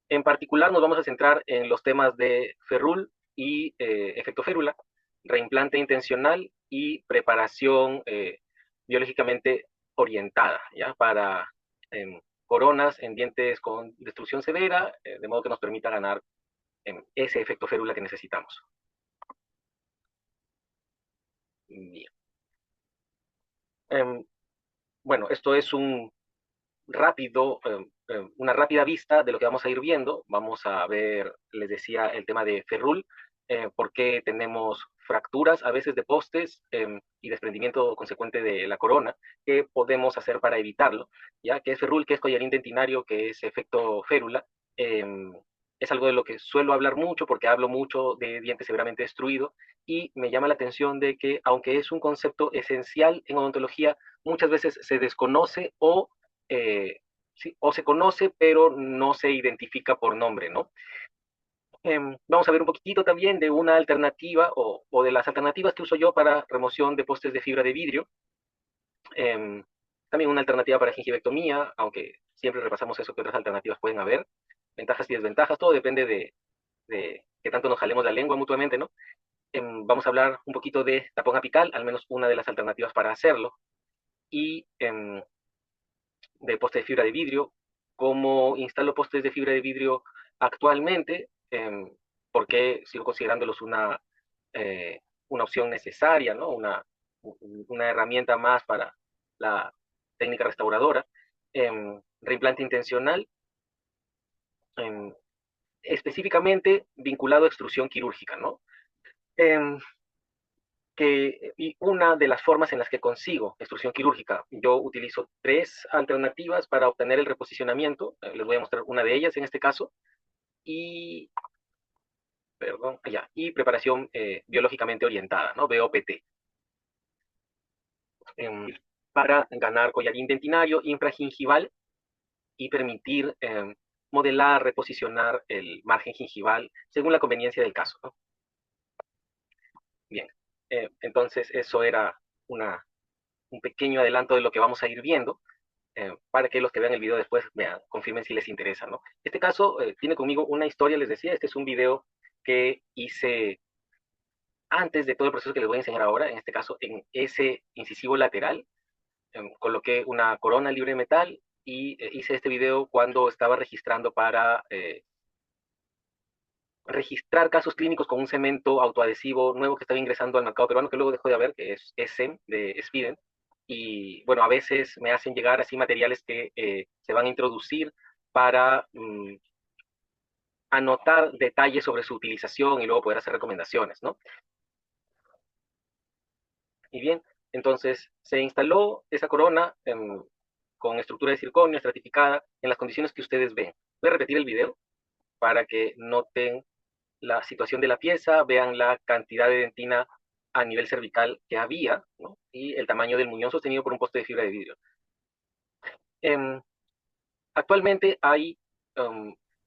En particular nos vamos a centrar en los temas de ferrul y efecto férula, reimplante intencional y preparación biológicamente orientada, ¿ya? Para coronas en dientes con destrucción severa, de modo que nos permita ganar ese efecto férula que necesitamos. Bien. Em, bueno, esto es una rápida vista de lo que vamos a ir viendo. Vamos a ver, les decía, el tema de ferrul, por qué tenemos fracturas a veces de postes y desprendimiento consecuente de la corona, qué podemos hacer para evitarlo, ya que es ferrul, que es collarín dentinario, que es efecto férula. Eh, es algo de lo que suelo hablar mucho porque hablo mucho de diente severamente destruido y me llama la atención de que aunque es un concepto esencial en odontología, muchas veces se desconoce sí, o se conoce, pero no se identifica por nombre, ¿no? Vamos a ver un poquitito también de una alternativa o de las alternativas que uso yo para remoción de postes de fibra de vidrio. Eh, También una alternativa para gingivectomía, aunque siempre repasamos eso que otras alternativas pueden haber. Ventajas y desventajas, todo depende de qué tanto nos jalemos la lengua mutuamente, ¿no? Vamos a hablar un poquito de tapón apical, al menos una de las alternativas para hacerlo, y de poste de fibra de vidrio, cómo instalo postes de fibra de vidrio actualmente, porque sigo considerándolos una opción necesaria, ¿no? Una herramienta más para la técnica restauradora. Reimplante intencional, em, específicamente vinculado a extrusión quirúrgica, ¿no? Em, y una de las formas en las que consigo extrusión quirúrgica, yo utilizo tres alternativas para obtener el reposicionamiento. Les voy a mostrar una de ellas en este caso. Y, perdón, ya, y preparación biológicamente orientada, ¿no? BOPT, em, para ganar collarín dentinario infragingival y permitir modelar, reposicionar el margen gingival según la conveniencia del caso, ¿no? Bien, entonces eso era un pequeño adelanto de lo que vamos a ir viendo. Para que los que vean el video después vean, confirmen si les interesa, ¿no? Este caso tiene conmigo una historia, les decía, este es un video que hice antes de todo el proceso que les voy a enseñar ahora, en este caso en ese incisivo lateral, coloqué una corona libre de metal y hice este video cuando estaba registrando para registrar casos clínicos con un cemento autoadhesivo nuevo que estaba ingresando al mercado peruano, que luego dejó de haber, que es SEM de Spiden. Y bueno, a veces me hacen llegar así materiales que se van a introducir para anotar detalles sobre su utilización y luego poder hacer recomendaciones, ¿no? Y bien, entonces se instaló esa corona con estructura de circonio estratificada en las condiciones que ustedes ven. Voy a repetir el video para que noten la situación de la pieza, vean la cantidad de dentina a nivel cervical que había, ¿no? Y el tamaño del muñón sostenido por un poste de fibra de vidrio. Em, Actualmente hay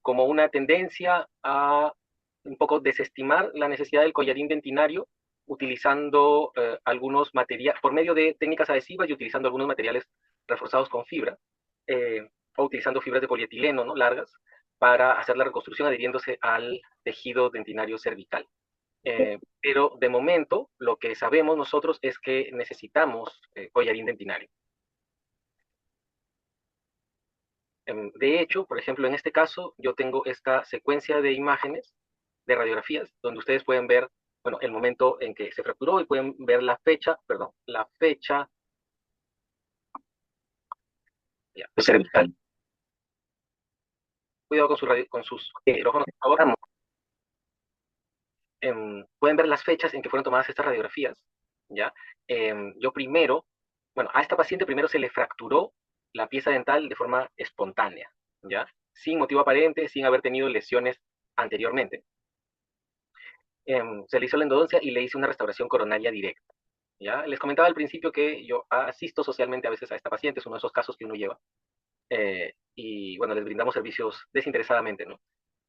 como una tendencia a un poco desestimar la necesidad del collarín dentinario utilizando algunos materiales, por medio de técnicas adhesivas y utilizando algunos materiales reforzados con fibra, o utilizando fibras de polietileno, ¿no? Largas, para hacer la reconstrucción adhiriéndose al tejido dentinario cervical. Pero de momento, lo que sabemos nosotros es que necesitamos collarín dentinario. De hecho, por ejemplo, en este caso, yo tengo esta secuencia de imágenes, de radiografías, donde ustedes pueden ver, bueno, el momento en que se fracturó y pueden ver la fecha, perdón, la fecha ya, cervical. Cuidado con sus micrófonos, por favor. Pueden ver las fechas en que fueron tomadas estas radiografías, ¿ya? Yo primero, bueno, a esta paciente primero se le fracturó la pieza dental de forma espontánea, ¿ya? Sin motivo aparente, sin haber tenido lesiones anteriormente. Se le hizo la endodoncia y le hice una restauración coronaria directa. ¿Ya? Les comentaba al principio que yo asisto socialmente a veces a esta paciente, es uno de esos casos que uno lleva. Y bueno, les brindamos servicios desinteresadamente, ¿no?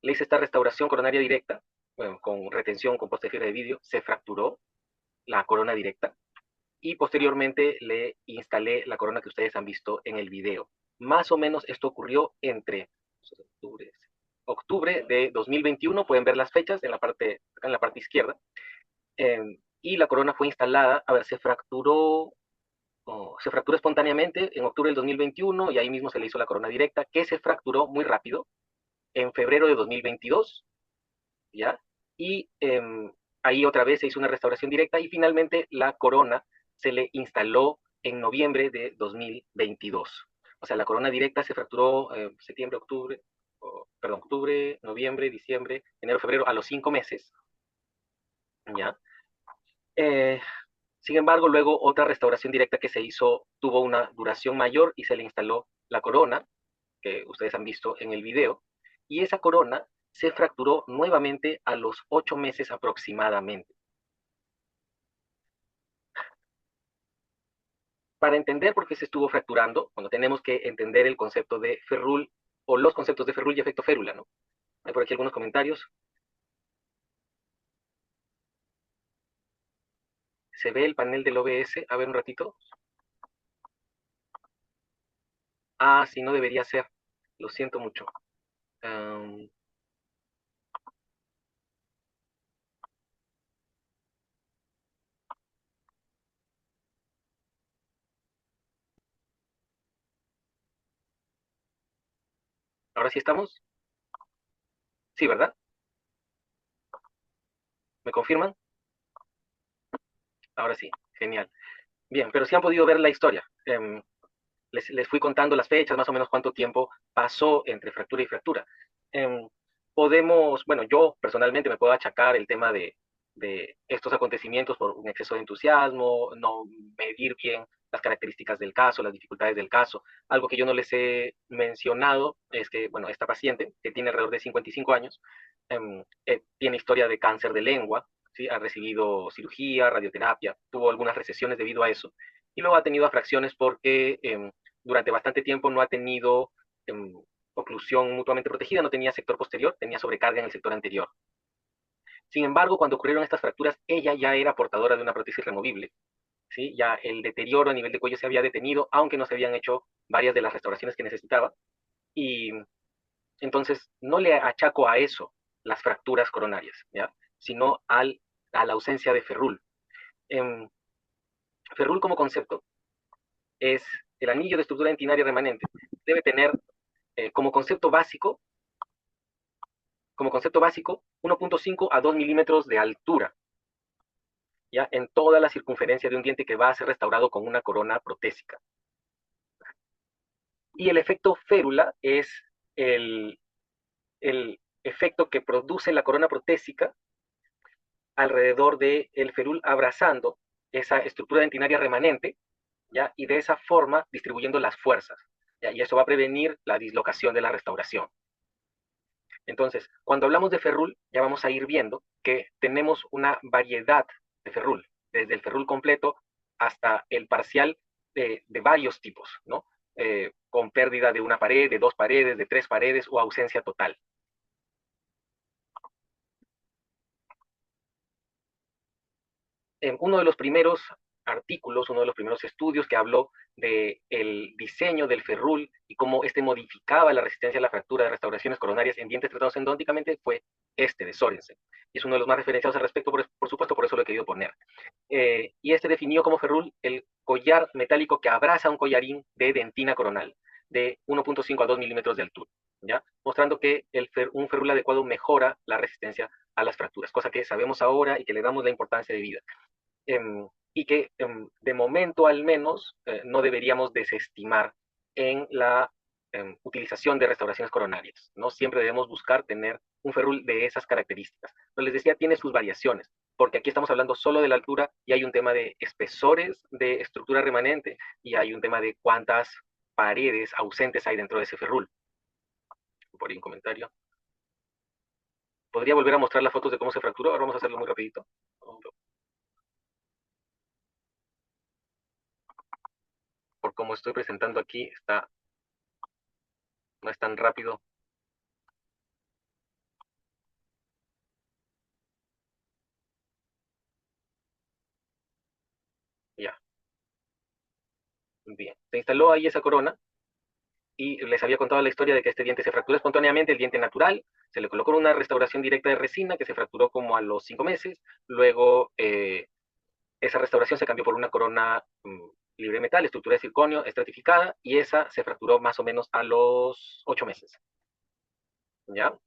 Le hice esta restauración coronaria directa, bueno, con retención, con poste de fibra de vidrio, se fracturó la corona directa y posteriormente le instalé la corona que ustedes han visto en el video. Más o menos esto ocurrió entre octubre, octubre de 2021, pueden ver las fechas acá en la parte izquierda, y la corona fue instalada, a ver, se fracturó espontáneamente en octubre del 2021 y ahí mismo se le hizo la corona directa, que se fracturó muy rápido en febrero de 2022, ¿ya? Y ahí otra vez se hizo una restauración directa y finalmente la corona se le instaló en noviembre de 2022. O sea, la corona directa se fracturó septiembre, octubre, perdón, octubre, noviembre, diciembre, enero, febrero, a los 5 meses, ¿ya? Eh, Sin embargo, luego otra restauración directa que se hizo tuvo una duración mayor y se le instaló la corona, que ustedes han visto en el video, y esa corona se fracturó nuevamente a los 8 meses aproximadamente. Para entender por qué se estuvo fracturando, bueno, tenemos que entender el concepto de Ferrul o los conceptos de Ferrul y efecto férula, ¿no? Hay por aquí algunos comentarios. ¿Se ve el panel del OBS? A ver un ratito. Ah, sí, no debería ser. Lo siento mucho. Um, ¿Ahora sí estamos? Sí, ¿verdad? ¿Me confirman? Ahora sí, genial. Bien, pero sí han podido ver la historia. Les fui contando las fechas, más o menos cuánto tiempo pasó entre fractura y fractura. Em, bueno, yo personalmente me puedo achacar el tema de estos acontecimientos por un exceso de entusiasmo, no medir bien las características del caso, las dificultades del caso. Algo que yo no les he mencionado es que, bueno, esta paciente, que tiene alrededor de 55 años, tiene historia de cáncer de lengua, ¿sí? Ha recibido cirugía, radioterapia, tuvo algunas recesiones debido a eso, y luego ha tenido afracciones porque durante bastante tiempo no ha tenido oclusión mutuamente protegida, no tenía sector posterior, tenía sobrecarga en el sector anterior. Sin embargo, cuando ocurrieron estas fracturas, ella ya era portadora de una prótesis removible, ¿sí? Ya el deterioro a nivel de cuello se había detenido, aunque no se habían hecho varias de las restauraciones que necesitaba, y entonces no le achaco a eso las fracturas coronarias, ¿ya? Sino a la ausencia de ferrul. Em, Ferrul como concepto es el anillo de estructura dentinaria remanente. Debe tener como concepto básico 1.5 a 2 milímetros de altura, ya en toda la circunferencia de un diente que va a ser restaurado con una corona protésica. Y el efecto férula es el, el efecto que produce la corona protésica alrededor del ferul, abrazando esa estructura dentinaria remanente, ¿ya? Y de esa forma distribuyendo las fuerzas, ¿ya? Y eso va a prevenir la dislocación de la restauración. Entonces, cuando hablamos de ferrul, ya vamos a ir viendo que tenemos una variedad de ferrul, desde el ferrul completo hasta el parcial de varios tipos, ¿no? Con pérdida de una pared, de dos paredes, de tres paredes o ausencia total. Uno de los primeros artículos, uno de los primeros estudios que habló del diseño del ferrul y cómo este modificaba la resistencia a la fractura de restauraciones coronarias en dientes tratados endodônticamente fue este de Sorensen. Y es uno de los más referenciados al respecto, por supuesto, por eso lo he querido poner. Y este definió como ferrul el collar metálico que abraza un collarín de dentina coronal de 1.5 a 2 milímetros de altura, ¿ya? Mostrando que un ferrul adecuado mejora la resistencia a las fracturas, cosa que sabemos ahora y que le damos la importancia de vida. Y que de momento al menos no deberíamos desestimar en la utilización de restauraciones coronarias, ¿no? Siempre debemos buscar tener un ferrul de esas características. Pero les decía, tiene sus variaciones, porque aquí estamos hablando solo de la altura y hay un tema de espesores de estructura remanente y hay un tema de cuántas paredes ausentes hay dentro de ese ferrul. Por ahí un comentario. ¿Podría volver a mostrar las fotos de cómo se fracturó? Ahora vamos a hacerlo muy rapidito. Por cómo estoy presentando aquí, no es tan rápido. Ya, bien. Se instaló ahí esa corona y les había contado la historia de que este diente se fracturó espontáneamente, el diente natural, Se le colocó una restauración directa de resina que se fracturó como a los 5 meses, luego esa restauración se cambió por una corona libre de metal, estructura de circonio, estratificada, y esa se fracturó más o menos a los 8 meses. ¿Ya?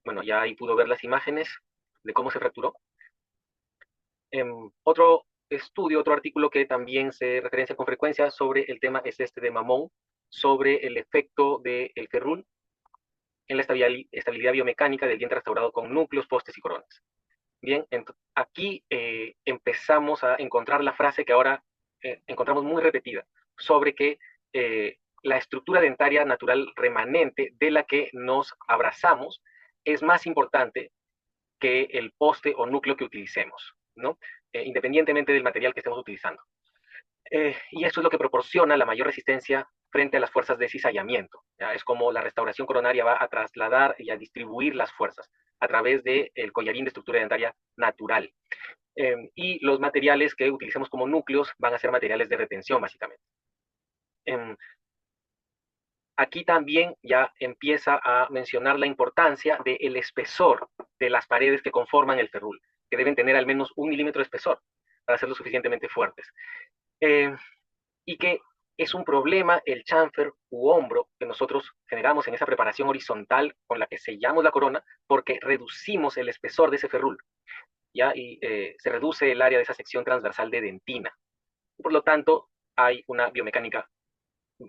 Bueno, ya ahí pudo ver las imágenes de cómo se fracturó. Otro estudio, otro artículo que también se referencia con frecuencia sobre el tema es este de Mamón, sobre el efecto del ferrul en la estabilidad biomecánica del diente restaurado con núcleos, postes y coronas. Bien, aquí empezamos a encontrar la frase que ahora encontramos muy repetida, sobre que la estructura dentaria natural remanente de la que nos abrazamos es más importante que el poste o núcleo que utilicemos, ¿no? Independientemente del material que estemos utilizando. Y eso es lo que proporciona la mayor resistencia frente a las fuerzas de cizallamiento. ¿Ya? Es como la restauración coronaria va a trasladar y a distribuir las fuerzas a través del collarín de estructura dentaria natural. Y los materiales que utilicemos como núcleos van a ser materiales de retención, básicamente. Aquí también ya empieza a mencionar la importancia del espesor de las paredes que conforman el ferrul, que deben tener al menos 1 milímetro de espesor para ser lo suficientemente fuertes. Y que es un problema el chamfer u hombro que nosotros generamos en esa preparación horizontal con la que sellamos la corona, porque reducimos el espesor de ese ferrul, ¿ya? Y se reduce el área de esa sección transversal de dentina. Por lo tanto, hay una biomecánica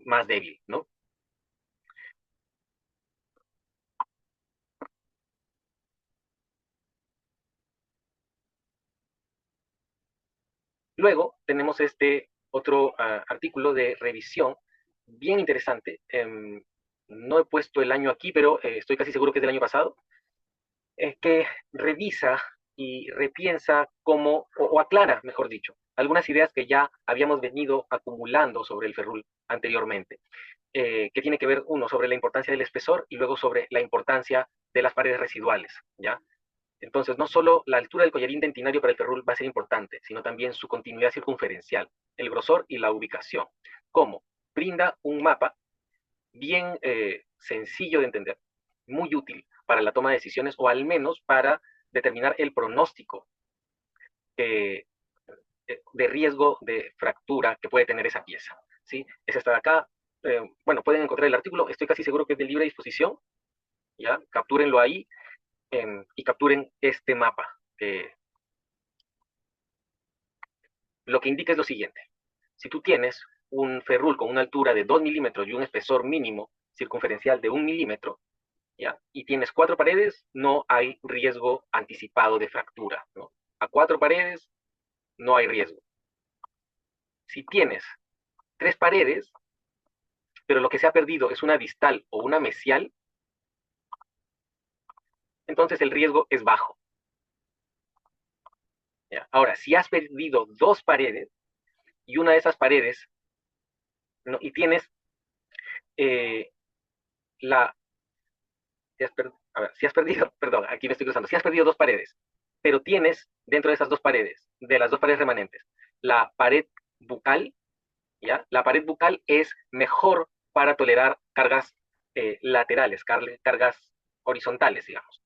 más débil, ¿no? Luego tenemos este otro artículo de revisión bien interesante. No he puesto el año aquí, pero estoy casi seguro que es del año pasado, que revisa y repiensa cómo, o aclara, mejor dicho, algunas ideas que ya habíamos venido acumulando sobre el ferrul anteriormente, que tiene que ver, uno, sobre la importancia del espesor y luego sobre la importancia de las paredes residuales, ¿ya? Entonces, no solo la altura del collarín dentinario para el ferrul va a ser importante, sino también su continuidad circunferencial, el grosor y la ubicación. ¿Cómo? Brinda un mapa bien sencillo de entender, muy útil para la toma de decisiones o al menos para determinar el pronóstico eh, de riesgo de fractura que puede tener esa pieza. ¿Sí? Es esta de acá. Bueno, pueden encontrar el artículo, estoy casi seguro que es de libre disposición. ¿Ya? Captúrenlo ahí y capturen este mapa. Lo que indica es lo siguiente. Si tú tienes un ferrul con una altura de 2 milímetros y un espesor mínimo circunferencial de 1 milímetro, ¿ya? Y tienes 4 paredes, no hay riesgo anticipado de fractura, ¿no? A 4 paredes no hay riesgo. Si tienes 3 paredes, pero lo que se ha perdido es una distal o una mesial, entonces el riesgo es bajo. ¿Ya? Ahora, si has perdido 2 paredes y una de esas paredes, ¿no? Y tienes la... a ver, si has perdido, perdón, aquí me estoy cruzando, si has perdido 2 paredes, pero tienes dentro de esas 2 paredes, de las 2 paredes remanentes, la pared bucal, ¿ya? La pared bucal es mejor para tolerar cargas laterales, cargas horizontales, digamos.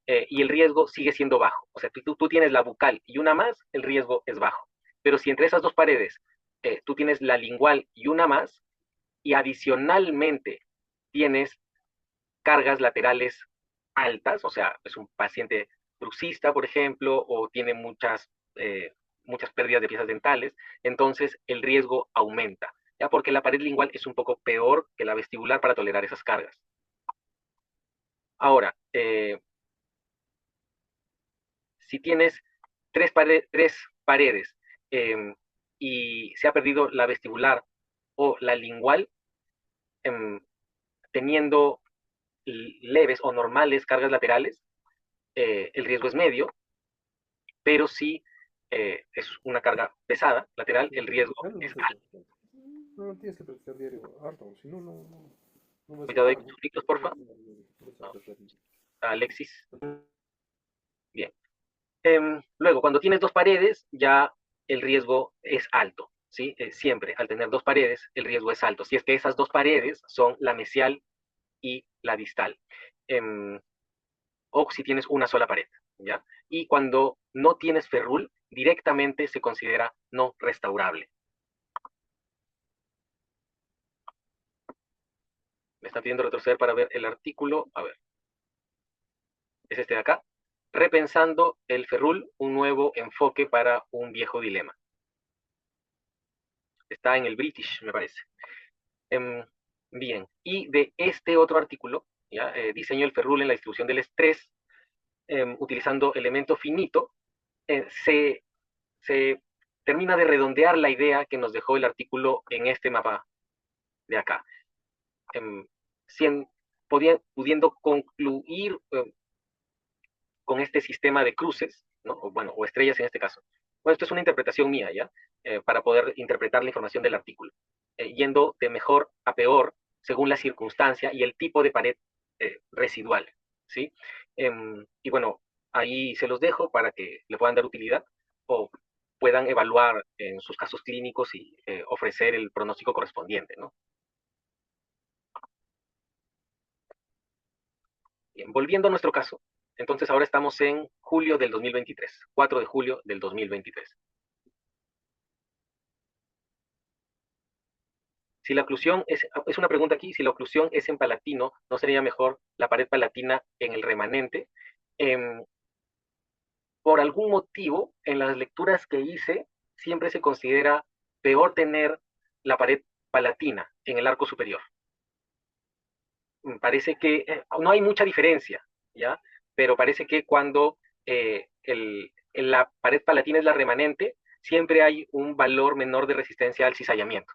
Y el riesgo sigue siendo bajo. O sea, tú tienes la bucal y una más, el riesgo es bajo. Pero si entre esas 2 paredes tú tienes la lingual y una más, y adicionalmente tienes cargas laterales altas, o sea, es un paciente bruxista, por ejemplo, o tiene muchas pérdidas de piezas dentales, entonces el riesgo aumenta, ya porque la pared lingual es un poco peor que la vestibular para tolerar esas cargas. Ahora, si tienes tres paredes y se ha perdido la vestibular o la lingual, eh, teniendo leves o normales cargas laterales, el riesgo es medio, pero si es una carga pesada, lateral, el riesgo es alto. No, tienes que practicar diario harto, si no, no vas a Cuidado ahí llegar, con ¿no? sus picos, porfa. Vas a No, perder. Alexis. Bien. Luego, cuando tienes 2 paredes, ya el riesgo es alto. ¿Sí? Siempre, al tener 2 paredes, el riesgo es alto. Si es que esas 2 paredes son la mesial y la distal. o si tienes una sola pared, ¿ya? Y cuando no tienes ferrul, directamente se considera no restaurable. Me están pidiendo retroceder para ver el artículo. A ver, es este de acá. Repensando el ferrul, un nuevo enfoque para un viejo dilema. Está en el British, me parece. Bien, y de este otro artículo, ¿ya? Diseño el ferrul en la distribución del estrés, utilizando elemento finito, se termina de redondear la idea que nos dejó el artículo en este mapa de acá. Eh, pudiendo concluir con este sistema de cruces, ¿no? O estrellas en este caso. Bueno, esto es una interpretación mía, ¿ya? Para poder interpretar la información del artículo, yendo de mejor a peor según la circunstancia y el tipo de pared residual, ¿sí? Y bueno, ahí se los dejo para que le puedan dar utilidad o puedan evaluar en sus casos clínicos y ofrecer el pronóstico correspondiente, ¿no? Bien, volviendo a nuestro caso, entonces ahora estamos en julio del 2023, 4 de julio del 2023. Si la oclusión es una pregunta aquí, si la oclusión es en palatino, ¿no sería mejor la pared palatina en el remanente? Eh, por algún motivo, en las lecturas que hice, siempre se considera peor tener la pared palatina en el arco superior. Parece que no hay mucha diferencia, ¿ya? Pero parece que cuando la pared palatina es la remanente, siempre hay un valor menor de resistencia al cizallamiento.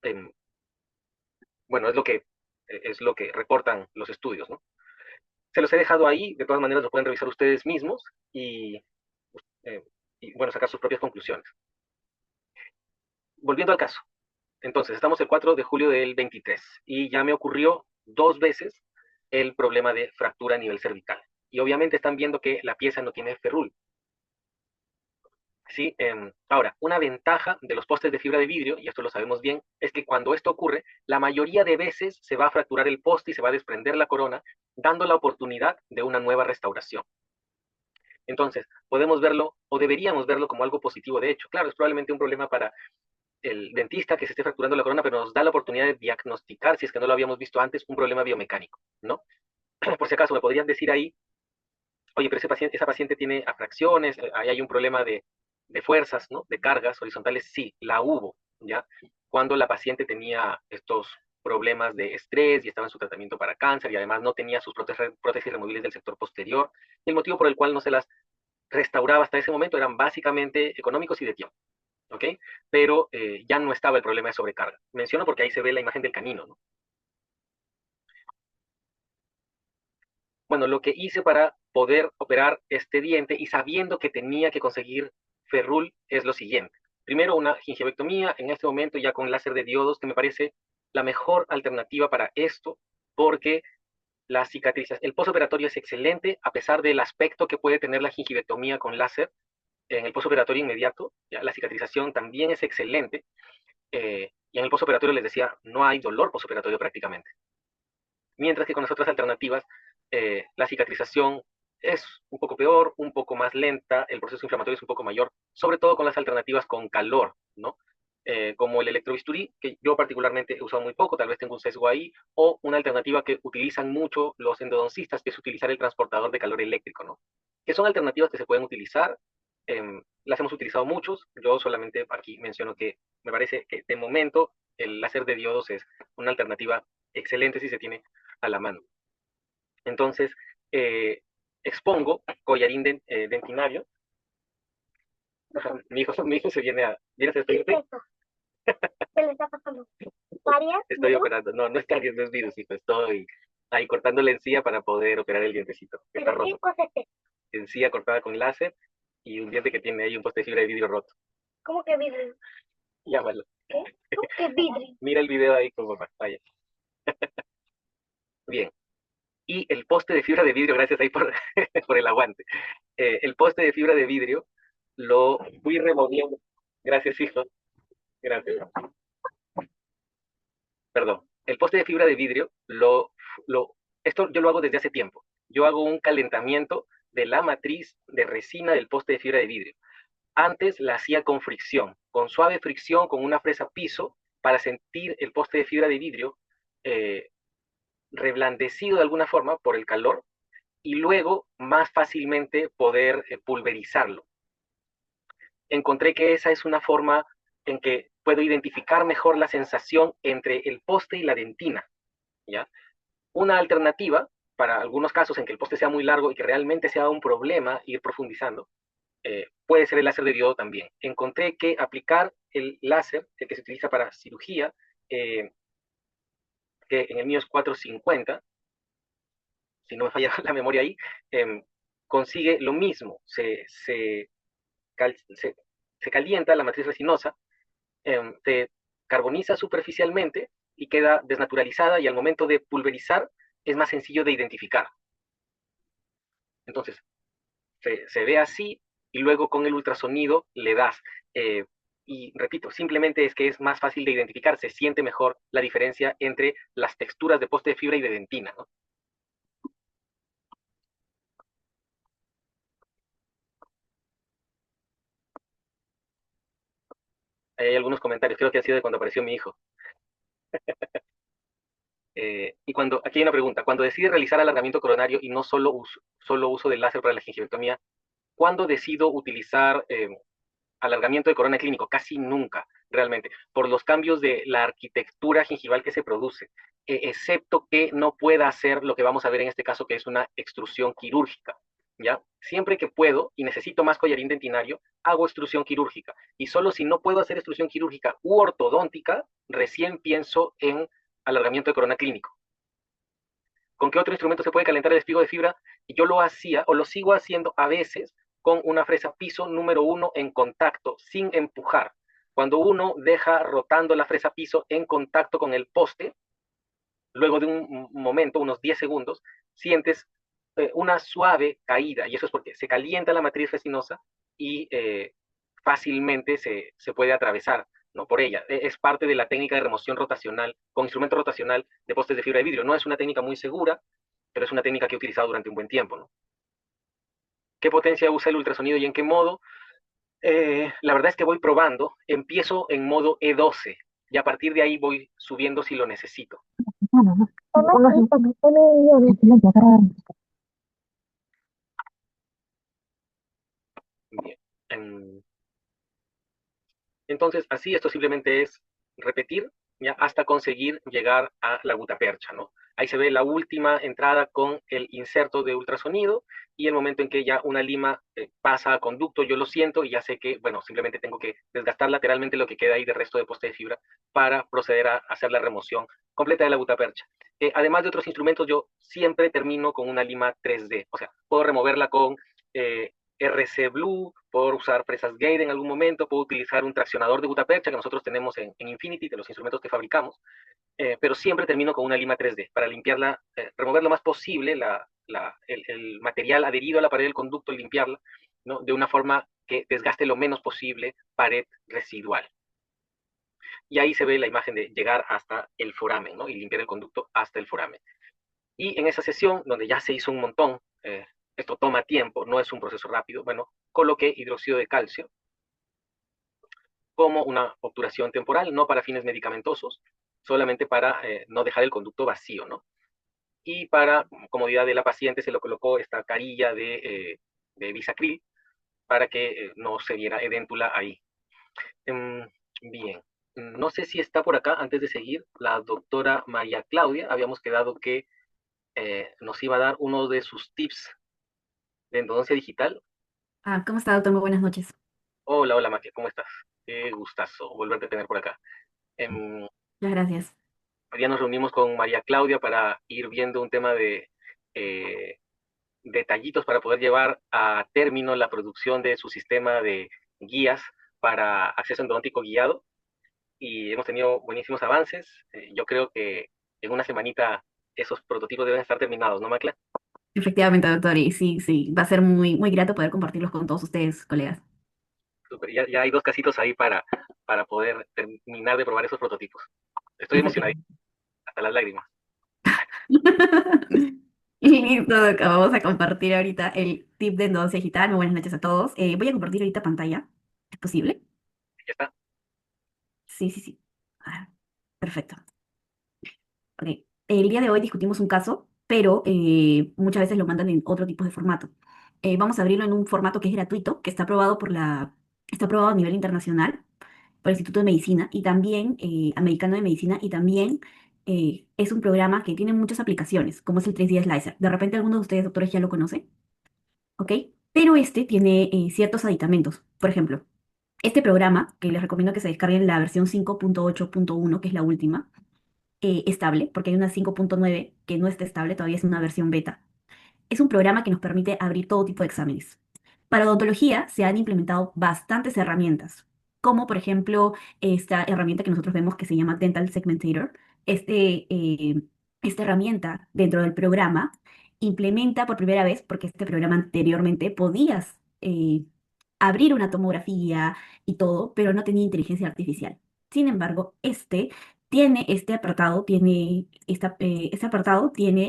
Eh, bueno, es lo que reportan los estudios, ¿no? Se los he dejado ahí, de todas maneras lo pueden revisar ustedes mismos eh, y bueno, sacar sus propias conclusiones. Volviendo al caso, entonces estamos el 4 de julio del 23 y ya me ocurrió 2 veces el problema de fractura a nivel cervical. Y obviamente están viendo que la pieza no tiene ferrul. ¿Sí? Ahora, una ventaja de los postes de fibra de vidrio, y esto lo sabemos bien, es que cuando esto ocurre, la mayoría de veces se va a fracturar el poste y se va a desprender la corona, dando la oportunidad de una nueva restauración. Entonces, podemos verlo o deberíamos verlo como algo positivo. De hecho, claro, es probablemente un problema para el dentista que se esté fracturando la corona, pero nos da la oportunidad de diagnosticar, si es que no lo habíamos visto antes, un problema biomecánico, ¿no? Por si acaso, me podrían decir ahí, oye, pero esa paciente tiene afracciones, ahí hay un problema de fuerzas, ¿no? De cargas horizontales. Sí, la hubo, ¿ya? Cuando la paciente tenía estos problemas de estrés y estaba en su tratamiento para cáncer y además no tenía sus prótesis removibles del sector posterior. Y el motivo por el cual no se las restauraba hasta ese momento eran básicamente económicos y de tiempo, ¿ok? Pero ya no estaba el problema de sobrecarga. Menciono porque ahí se ve la imagen del canino, ¿no? Bueno, lo que hice para poder operar este diente y sabiendo que tenía que conseguir ferrul es lo siguiente. Primero, una gingivectomía, en este momento ya con láser de diodos, que me parece la mejor alternativa para esto, porque la cicatrización, el postoperatorio es excelente, a pesar del aspecto que puede tener la gingivectomía con láser. En el postoperatorio inmediato, ¿ya? La cicatrización también es excelente, y en el postoperatorio les decía, no hay dolor postoperatorio prácticamente. Mientras que con las otras alternativas, la cicatrización es un poco peor, un poco más lenta, el proceso inflamatorio es un poco mayor, sobre todo con las alternativas con calor, ¿no? Como el electrobisturí, que yo particularmente he usado muy poco, tal vez tengo un sesgo ahí, o una alternativa que utilizan mucho los endodoncistas, que es utilizar el transportador de calor eléctrico, ¿no? Que son alternativas que se pueden utilizar, las hemos utilizado muchos, yo solamente aquí menciono que me parece que de momento el láser de diodos es una alternativa excelente si se tiene a la mano. Entonces, expongo collarín dentinario. Mi hijo se viene a despedirte. ¿Qué le está pasando? ¿Varias? Estoy operando. No, no es caries, no es virus, hijo. Estoy ahí cortando la encía para poder operar el dientecito. Está roto. ¿Qué cosa es? Encía cortada con láser y un diente que tiene ahí un poste de fibra de vidrio roto. ¿Cómo que vidrio? Llámalo. ¿Qué? ¿Cómo que vidrio? Mira el video ahí como vaya. Bien. Y el poste de fibra de vidrio, gracias ahí por, por el aguante. El poste de fibra de vidrio lo fui removiendo. Gracias, hijo. Gracias. Perdón. El poste de fibra de vidrio esto yo lo hago desde hace tiempo. yo hago un calentamiento de la matriz de resina del poste de fibra de vidrio. Antes la hacía con fricción, con suave fricción, con una fresa piso, para sentir el poste de fibra de vidrio eh, reblandecido de alguna forma por el calor y luego más fácilmente poder pulverizarlo. Encontré que esa es una forma en que puedo identificar mejor la sensación entre el poste y la dentina, ¿ya? Una alternativa para algunos casos en que el poste sea muy largo y que realmente sea un problema ir profundizando, puede ser el láser de diodo también. Encontré que aplicar el láser, el que se utiliza para cirugía, que en el mío es 450, si no me falla la memoria ahí, consigue lo mismo. Se calienta la matriz resinosa, se carboniza superficialmente y queda desnaturalizada y al momento de pulverizar es más sencillo de identificar. Entonces, se ve así y luego con el ultrasonido le das. Y repito, simplemente es que es más fácil de identificar, se siente mejor la diferencia entre las texturas de poste de fibra y de dentina, ¿no? Hay algunos comentarios, creo que han sido de cuando apareció mi hijo. Y aquí hay una pregunta, cuando decide realizar alargamiento coronario y no solo uso del láser para la gingivectomía, ¿cuándo decido utilizar alargamiento de corona clínico? Casi nunca, realmente, por los cambios de la arquitectura gingival que se produce, excepto que no pueda hacer lo que vamos a ver en este caso, que es una extrusión quirúrgica, ¿ya? Siempre que puedo y necesito más collarín dentinario, hago extrusión quirúrgica. Y solo si no puedo hacer extrusión quirúrgica u ortodóntica, recién pienso en alargamiento de corona clínico. ¿Con qué otro instrumento se puede calentar el espigo de fibra? Yo lo hacía o lo sigo haciendo a veces con una fresa piso número 1 en contacto, sin empujar. Cuando uno deja rotando la fresa piso en contacto con el poste, luego de un momento, unos 10 segundos, sientes una suave caída, y eso es porque se calienta la matriz resinosa y fácilmente se puede atravesar, ¿no? Por ella. Es parte de la técnica de remoción rotacional, con instrumento rotacional de postes de fibra de vidrio. No es una técnica muy segura, pero es una técnica que he utilizado durante un buen tiempo, ¿no? ¿Qué potencia usa el ultrasonido y en qué modo? La verdad es que voy probando. Empiezo en modo E12 y a partir de ahí voy subiendo si lo necesito. Bien. Entonces, así esto simplemente es repetir ya hasta conseguir llegar a la gutapercha, ¿no? Ahí se ve la última entrada con el inserto de ultrasonido y el momento en que ya una lima pasa a conducto, yo lo siento y ya sé que, bueno, simplemente tengo que desgastar lateralmente lo que queda ahí de resto de poste de fibra para proceder a hacer la remoción completa de la gutapercha. Además de otros instrumentos, yo siempre termino con una lima 3D, o sea, puedo removerla con RC Blue, puedo usar fresas Gate en algún momento, puedo utilizar un traccionador de gutapercha que nosotros tenemos en Infinity, de los instrumentos que fabricamos, pero siempre termino con una lima 3D para limpiarla, remover lo más posible el material adherido a la pared del conducto y limpiarla, ¿no? De una forma que desgaste lo menos posible pared residual. Y ahí se ve la imagen de llegar hasta el foramen, ¿no? Y limpiar el conducto hasta el foramen. Y en esa sesión, donde ya se hizo un montón, esto toma tiempo, no es un proceso rápido, bueno, coloqué hidróxido de calcio como una obturación temporal, no para fines medicamentosos, solamente para no dejar el conducto vacío, ¿no? Y para comodidad de la paciente se le colocó esta carilla de bisacril para que no se viera edéntula ahí. Bien, no sé si está por acá, antes de seguir, la doctora María Claudia, habíamos quedado que nos iba a dar uno de sus tips de endodoncia digital. ¿Cómo está, doctor? Muy buenas noches. Hola, hola, Maquia, ¿cómo estás? Qué gustazo volverte a tener por acá. Muchas gracias. Hoy día nos reunimos con María Claudia para ir viendo un tema de eh, detallitos para poder llevar a término la producción de su sistema de guías para acceso endodóntico guiado. Y hemos tenido buenísimos avances. Yo creo que en una semanita esos prototipos deben estar terminados, ¿no, Macla? Efectivamente, doctor, y sí, sí, va a ser muy, muy grato poder compartirlos con todos ustedes, colegas. Super, ya hay dos casitos ahí para poder terminar de probar esos prototipos. Estoy emocionado Efectivamente. hasta las lágrimas. Y Listo, vamos a compartir ahorita el tip de endodoncia digital. Muy buenas noches a todos. Voy a compartir ahorita pantalla. ¿Es posible? Ya está. Sí, sí, sí. Ah, perfecto. Ok. El día de hoy discutimos un caso, pero muchas veces lo mandan en otro tipo de formato. Vamos a abrirlo en un formato que es gratuito, que está aprobado a nivel internacional por el Instituto de Medicina y también Americano de Medicina y también es un programa que tiene muchas aplicaciones, como es el 3D Slicer. De repente algunos de ustedes, doctores, ya lo conocen, ¿ok? Pero este tiene ciertos aditamentos. Por ejemplo, este programa, que les recomiendo que se descarguen la versión 5.8.1, que es la última, estable, porque hay una 5.9 que no está estable, todavía es una versión beta. Es un programa que nos permite abrir todo tipo de exámenes. Para odontología se han implementado bastantes herramientas, como por ejemplo esta herramienta que nosotros vemos que se llama Dental Segmentator. Esta herramienta dentro del programa implementa por primera vez, porque este programa anteriormente podías abrir una tomografía y todo, pero no tenía inteligencia artificial. Sin embargo, este apartado tiene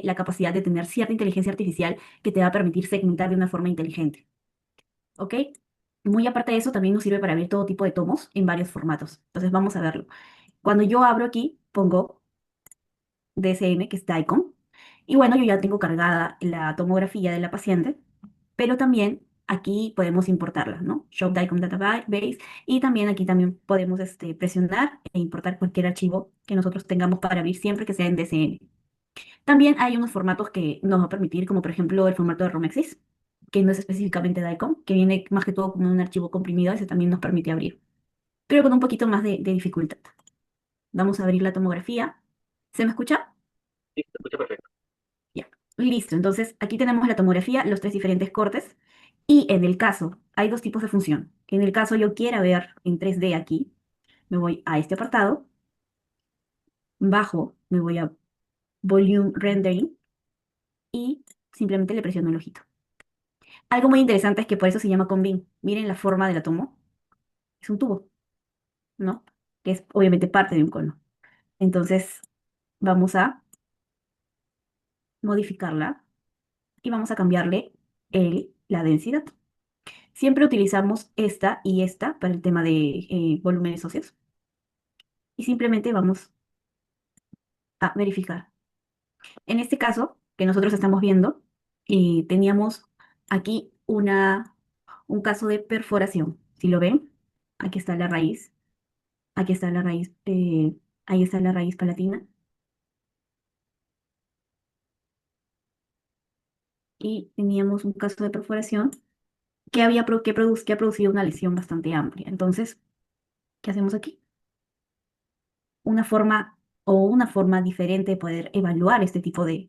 la capacidad de tener cierta inteligencia artificial que te va a permitir segmentar de una forma inteligente. ¿Ok? Muy aparte de eso, también nos sirve para abrir todo tipo de tomos en varios formatos. Entonces vamos a verlo. Cuando yo abro aquí, pongo DSM, que es DICOM, y bueno, yo ya tengo cargada la tomografía de la paciente, pero también aquí podemos importarla, ¿no? Show DICOM Database, y también aquí también podemos presionar e importar cualquier archivo que nosotros tengamos para abrir siempre que sea en DSM. También hay unos formatos que nos va a permitir, como por ejemplo el formato de Romexis, que no es específicamente DICOM, que viene más que todo como un archivo comprimido, ese también nos permite abrir, pero con un poquito más de dificultad. Vamos a abrir la tomografía. ¿Se me escucha? Sí, se escucha perfecto. Ya. Listo. Entonces, aquí tenemos la tomografía, los tres diferentes cortes. Y en el caso, hay dos tipos de función. En el caso yo quiera ver en 3D aquí, me voy a este apartado, bajo, me voy a Volume Rendering y simplemente le presiono el ojito. Algo muy interesante es que por eso se llama Convin. Miren la forma del átomo. Es un tubo, ¿no? Que es obviamente parte de un cono. Entonces, vamos a modificarla y vamos a cambiarle la densidad. Siempre utilizamos esta y esta para el tema de volúmenes óseos. Y simplemente vamos a verificar. En este caso, que nosotros estamos viendo, teníamos aquí un caso de perforación. Si lo ven, aquí está la raíz. Aquí está la raíz, ahí está la raíz palatina. Y teníamos un caso de perforación que ha producido una lesión bastante amplia. Entonces, ¿qué hacemos aquí? Una forma diferente de poder evaluar este tipo de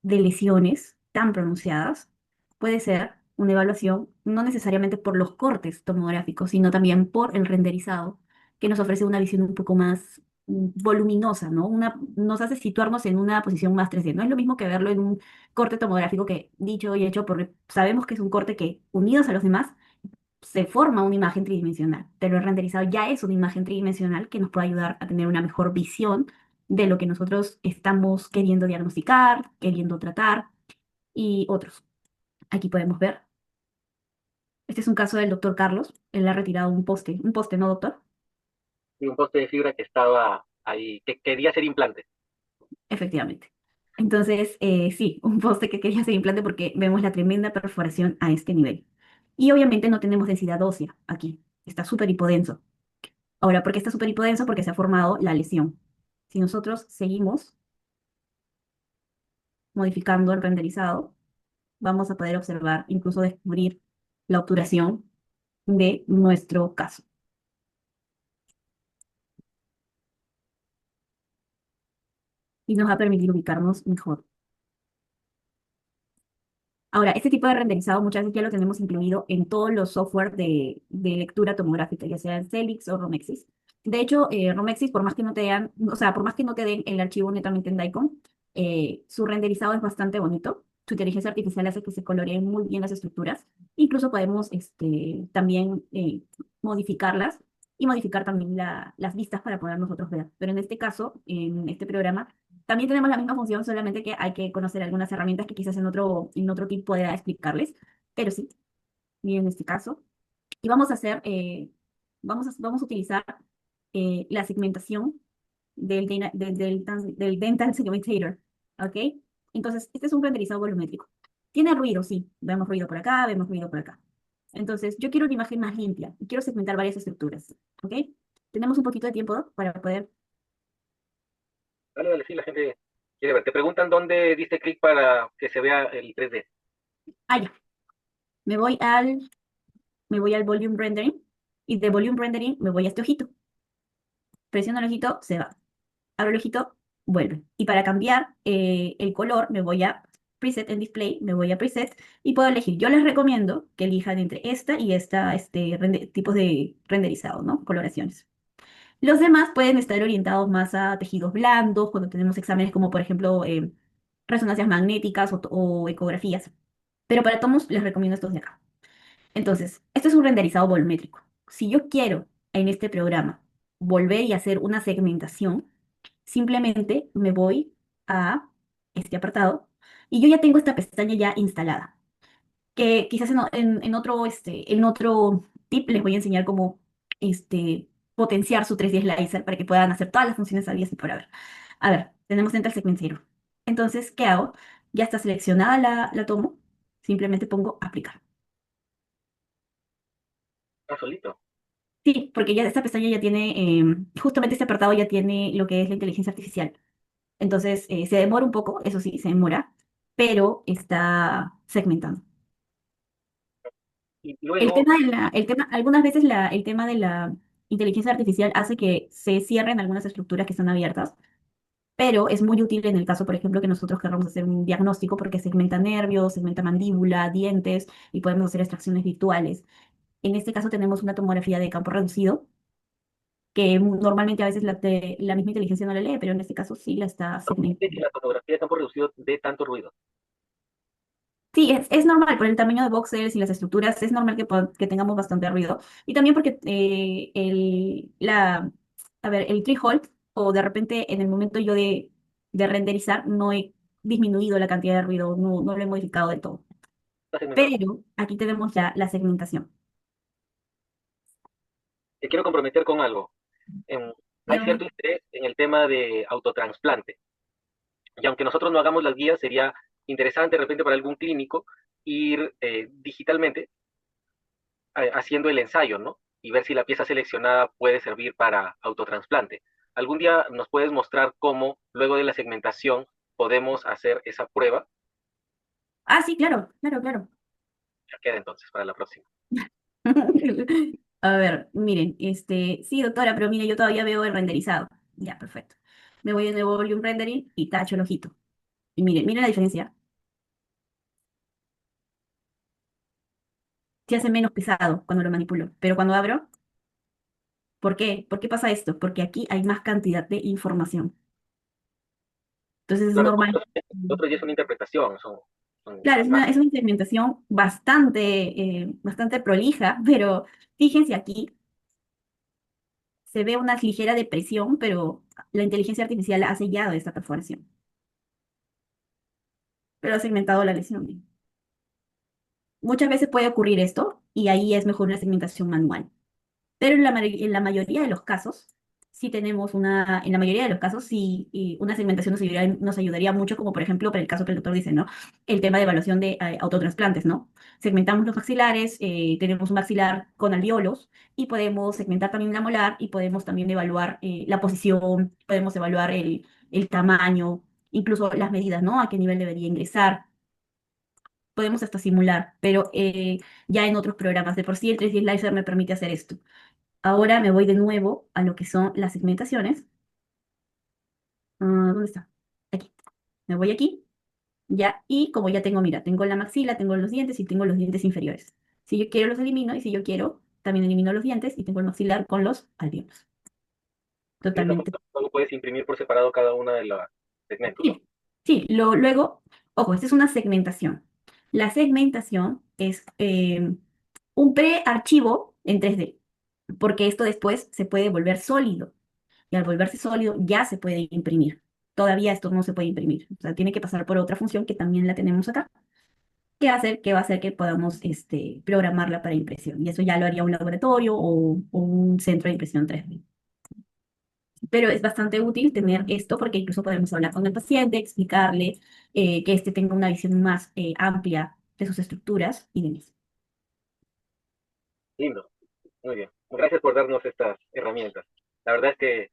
lesiones tan pronunciadas puede ser una evaluación no necesariamente por los cortes tomográficos, sino también por el renderizado, que nos ofrece una visión un poco más voluminosa, ¿no? Nos hace situarnos en una posición más 3D. No es lo mismo que verlo en un corte tomográfico que, dicho y hecho, porque sabemos que es un corte que, unidos a los demás, se forma una imagen tridimensional, pero el renderizado ya es una imagen tridimensional que nos puede ayudar a tener una mejor visión de lo que nosotros estamos queriendo diagnosticar, queriendo tratar y otros. Aquí podemos ver, este es un caso del doctor Carlos, él ha retirado un poste, ¿no, doctor? Y un poste de fibra que estaba ahí, que quería hacer implante. Efectivamente. Entonces, sí, un poste que quería hacer implante porque vemos la tremenda perforación a este nivel. Y obviamente no tenemos densidad ósea aquí, está súper hipodenso. Ahora, ¿por qué está súper hipodenso? Porque se ha formado la lesión. Si nosotros seguimos modificando el renderizado, vamos a poder observar, incluso descubrir la obturación de nuestro caso. Y nos va a permitir ubicarnos mejor. Ahora, este tipo de renderizado muchas veces ya lo tenemos incluido en todos los software de lectura tomográfica, ya sea Celix o Romexis. De hecho, Romexis, por más que no te den, o sea, por más que no te den el archivo netamente en DICOM, su renderizado es bastante bonito. Su inteligencia artificial hace que se coloreen muy bien las estructuras. Incluso podemos también modificarlas y modificar también las vistas para poder nosotros ver. Pero en este caso, en este programa, También tenemos la misma función, solamente que hay que conocer algunas herramientas que quizás en otro tiempo pueda explicarles, pero sí, y en este caso. Y vamos a hacer, vamos a utilizar la segmentación del Dental Segmentator, ¿ok? Entonces, este es un renderizado volumétrico. Tiene ruido, sí, vemos ruido por acá, vemos ruido por acá. Entonces, yo quiero una imagen más limpia y quiero segmentar varias estructuras, ¿ok? Tenemos un poquito de tiempo para poder... Dale, dale, sí, la gente quiere ver. Te preguntan dónde diste clic para que se vea el 3D. Ah, ya. Me voy al, me voy al Volume Rendering y de Volume Rendering me voy a este ojito. Presiono el ojito, se va. Abro el ojito, vuelve. Y para cambiar el color, me voy a Preset en Display, me voy a Preset y puedo elegir. Yo les recomiendo que elijan entre esta y esta tipos de renderizado, ¿no? Coloraciones. Los demás pueden estar orientados más a tejidos blandos, cuando tenemos exámenes como, por ejemplo, resonancias magnéticas o ecografías. Pero para tomos les recomiendo estos de acá. Entonces, esto es un renderizado volumétrico. Si yo quiero en este programa volver y hacer una segmentación, simplemente me voy a este apartado y yo ya tengo esta pestaña ya instalada, que quizás en otro tip les voy a enseñar cómo potenciar su 3D Slicer para que puedan hacer todas las funciones habidas y por haber. A ver, tenemos Dental Segment Zero. Entonces, ¿qué hago? Ya está seleccionada la tomo, simplemente pongo aplicar. Ah, solito. Sí, porque ya esta pestaña ya tiene, justamente este apartado ya tiene lo que es la inteligencia artificial. Entonces, se demora un poco, eso sí, se demora, pero está segmentando. Y luego, Algunas veces el tema de la inteligencia artificial hace que se cierren algunas estructuras que están abiertas, pero es muy útil en el caso, por ejemplo, que nosotros queramos hacer un diagnóstico porque segmenta nervios, segmenta mandíbula, dientes y podemos hacer extracciones virtuales. En este caso tenemos una tomografía de campo reducido que normalmente a veces la misma inteligencia no la lee, pero en este caso sí la está normalmente que segmentando. la fotografía de campo reducido de tanto ruido. Sí, es normal, por el tamaño de voxels y las estructuras, es normal que tengamos bastante ruido. Y también porque a ver, el tree hold, o de repente en el momento yo de renderizar, no he disminuido la cantidad de ruido, no lo he modificado del todo. Está segmentado. Pero aquí tenemos ya la segmentación. Te quiero comprometer con algo. Em, Hay Dígame. cierto interés en el tema de autotransplante. Y aunque nosotros no hagamos las guías, sería interesante de repente para algún clínico ir digitalmente haciendo el ensayo, ¿no? Y ver si la pieza seleccionada puede servir para autotrasplante. ¿Algún día nos puedes mostrar cómo, luego de la segmentación, podemos hacer esa prueba? Ah, sí, claro, claro, claro. Ya queda entonces para la próxima. A ver, miren, sí, doctora, pero mire, yo todavía veo el renderizado. Ya, perfecto. Me voy de nuevo a Volume Rendering y tacho el ojito. Y miren la diferencia. Se hace menos pesado cuando lo manipulo. Pero cuando abro, ¿por qué? ¿Por qué pasa esto? Porque aquí hay más cantidad de información. Entonces es Claro, normal. el otro ya es una interpretación, son Claro, imágenes. es una implementación bastante prolija, pero fíjense aquí, se ve una ligera depresión, pero la inteligencia artificial ha sellado esta perforación, pero ha segmentado la lesión. Muchas veces puede ocurrir esto y ahí es mejor una segmentación manual. Pero en la mayoría de los casos, en la mayoría de los casos, sí, y una segmentación nos ayudaría mucho, como por ejemplo, para el caso que el doctor dice, ¿no? El tema de evaluación de autotrasplantes, ¿no? Segmentamos los maxilares, tenemos un maxilar con alveolos y podemos segmentar también la molar y podemos también evaluar la posición, podemos evaluar el tamaño, incluso las medidas, ¿no? A qué nivel debería ingresar. Podemos hasta simular, pero ya en otros programas. De por sí el 3D Slicer me permite hacer esto. Ahora me voy de nuevo a lo que son las segmentaciones. ¿Dónde está? Aquí. Me voy aquí, ya, y como ya tengo, mira, tengo la maxila, tengo los dientes y tengo los dientes inferiores. Si yo quiero los elimino y si yo quiero, también elimino los dientes y tengo el maxilar con los alveolos. Y esa Totalmente. función luego puedes imprimir por separado cada una de los segmentos, ¿no? Sí, sí, luego, ojo, esta es una segmentación. La segmentación es un prearchivo en 3D, porque esto después se puede volver sólido y al volverse sólido ya se puede imprimir. todavía esto no se puede imprimir. O sea, tiene que pasar por otra función que también la tenemos acá, que va a hacer que podamos programarla para impresión. Y eso ya lo haría un laboratorio o un centro de impresión 3D. Pero es bastante útil tener esto porque incluso podemos hablar con el paciente, explicarle que éste tenga una visión más amplia de sus estructuras y demás. Lindo, muy bien. Gracias por darnos estas herramientas. La verdad es que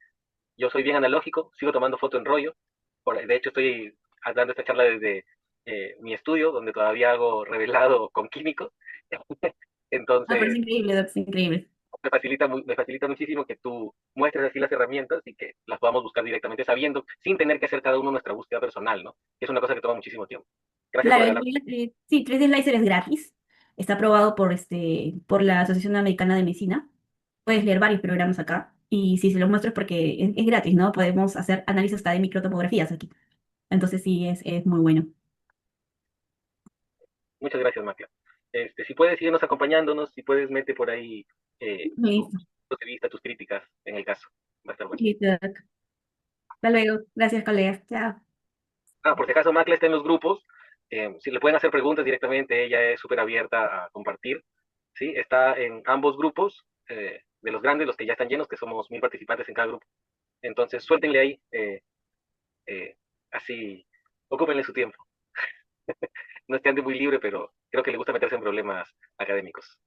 yo soy bien analógico, sigo tomando foto en rollo. De hecho, estoy dando esta charla desde mi estudio, donde todavía hago revelado con químicos. Me parece Entonces, increíble, Doc, es increíble. me facilita muchísimo que tú muestres así las herramientas y que las podamos buscar directamente sabiendo, sin tener que hacer cada uno nuestra búsqueda personal, ¿no? Que es una cosa que toma muchísimo tiempo. Gracias por Claro, regalar. sí, 3D Slicer es gratis. Está aprobado por la Asociación Americana de Medicina. Puedes leer varios programas acá. Y si se los muestro es porque es gratis, ¿no? Podemos hacer análisis hasta de microtomografías aquí. Entonces sí, es muy bueno. Muchas gracias, Macla. Si puedes irnos acompañándonos, si puedes, mete por ahí tus Listo. puntos de vista, tus críticas en el caso. Va a estar bueno. Listo, Doc. Hasta luego. Gracias, colegas. Chao. Por si acaso Macla está en los grupos, si le pueden hacer preguntas directamente, ella es súper abierta a compartir. ¿Sí? Está en ambos grupos, de los grandes, los que ya están llenos, que somos 1000 participantes en cada grupo. Entonces, suéltenle ahí, eh, así, ocúpenle su tiempo. No es que ande muy libre, pero creo que le gusta meterse en problemas académicos.